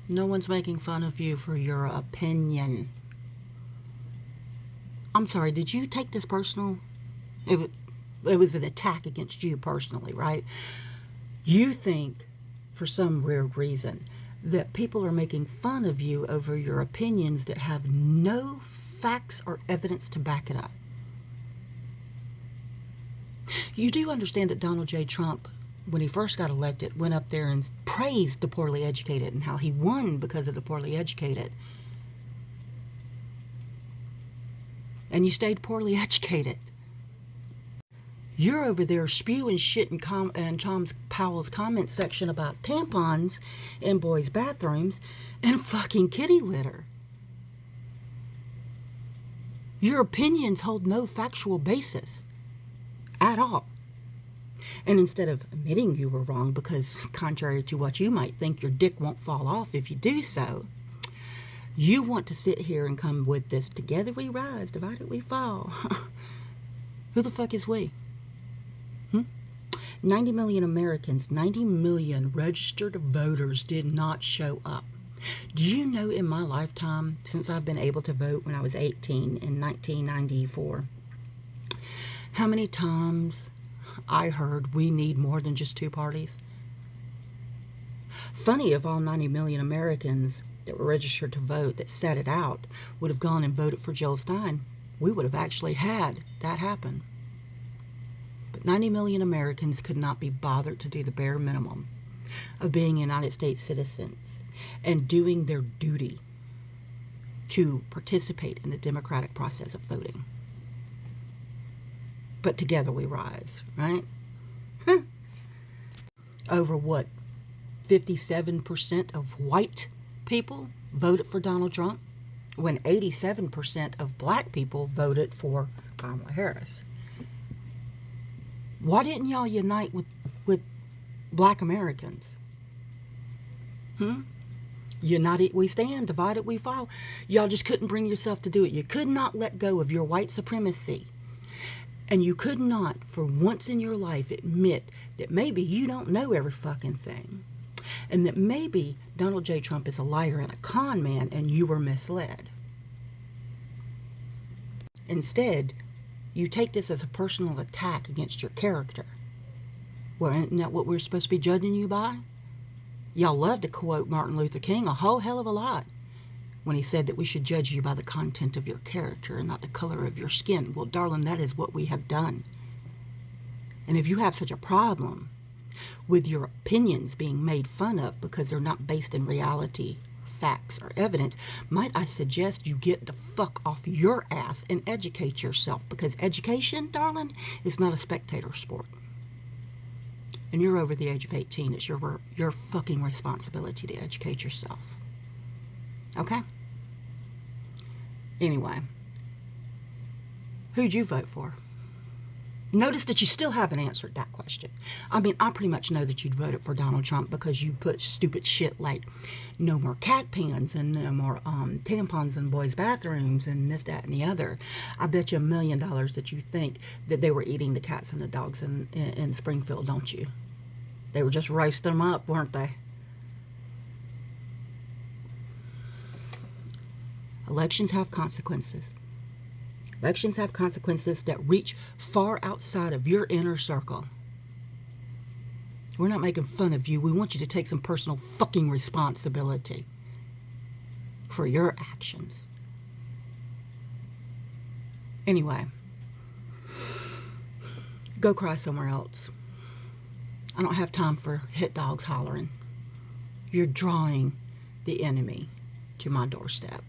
No one's making fun of you for your opinion. I'm sorry, did you take this personal? It, it was an attack against you personally, right? You think, for some weird reason, that people are making fun of you over your opinions that have no facts or evidence to back it up. You do understand that Donald J. Trump, when he first got elected, went up there and praised the poorly educated and how he won because of the poorly educated. And you stayed poorly educated. You're over there spewing shit in Tom Powell's comment section about tampons in boys' bathrooms and fucking kitty litter. Your opinions hold no factual basis at all. And instead of admitting you were wrong, because contrary to what you might think, your dick won't fall off if you do so, you want to sit here and come with this together we rise, divided we fall. Who the fuck is we? 90 million Americans, 90 million registered voters did not show up. Do you know, in my lifetime, since I've been able to vote when I was 18 in 1994, how many times I heard we need more than just two parties? Funny if all 90 million Americans that were registered to vote that sat it out would have gone and voted for Jill Stein, we would have actually had that happen. But 90 million Americans could not be bothered to do the bare minimum of being United States citizens and doing their duty to participate in the democratic process of voting. But together we rise, right? Over what, 57% of white people voted for Donald Trump, when 87% of black people voted for Kamala Harris. Why didn't y'all unite with black Americans? United we stand, divided we fall. Y'all just couldn't bring yourself to do it. You could not let go of your white supremacy. And you could not, for once in your life, admit that maybe you don't know every fucking thing. And that maybe Donald J. Trump is a liar and a con man and you were misled. Instead, you take this as a personal attack against your character. Well, isn't that what we're supposed to be judging you by? Y'all love to quote Martin Luther King a whole hell of a lot when he said that we should judge you by the content of your character and not the color of your skin. Well, darling, that is what we have done. And if you have such a problem with your opinions being made fun of because they're not based in reality, facts, or evidence, might I suggest you get the fuck off your ass and educate yourself, because education, darling, is not a spectator sport. And you're over the age of 18. It's your fucking responsibility to educate yourself. Okay? Anyway, who'd you vote for? Notice that you still haven't answered that question. I mean, I pretty much know that you'd voted for Donald Trump because you put stupid shit like no more cat pens and no more tampons in boys' bathrooms and this, that, and the other. I bet you $1 million that you think that they were eating the cats and the dogs in Springfield, don't you? They were just roasting them up, weren't they? Elections have consequences. Elections have consequences that reach far outside of your inner circle. We're not making fun of you. We want you to take some personal fucking responsibility for your actions. Anyway, go cry somewhere else. I don't have time for hit dogs hollering. You're drawing the enemy to my doorstep.